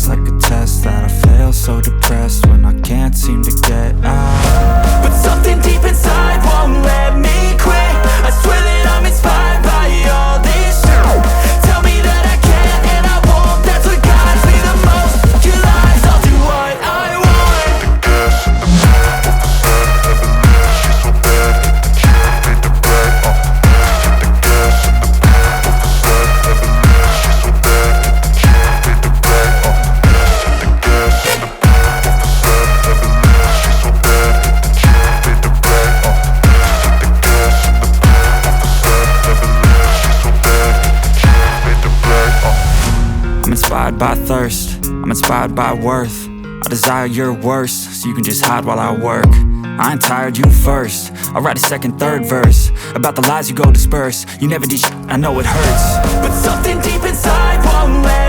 feels like a test that I fail. So depressed when I can't seem to get out. But something deep inside won't let me quit. I swear that I'm inspired by all this shit. Tell me that I can't and I won't. That's what guides me the most. Your lies, I'll do what I want. Gas in the back of the sun, never leave. She's so bad that the chick made the bag. Hit the gas in the back of the sun, never leave. She's so bad that the chick made the bag. Hit the gas in the back of the sun, never leave. She's so bad that the chick made the bag. Hit the gas in the back of the sun, never leave. She's so bad that the chick made the bag. I'm inspired by thirst, I'm inspired by worth. I desire your worst, so you can just hide while I work. I ain't tired, you first. I'll write a second, third verse about the lies you go disperse. You never did shit, I know it hurts. But something deep inside won't let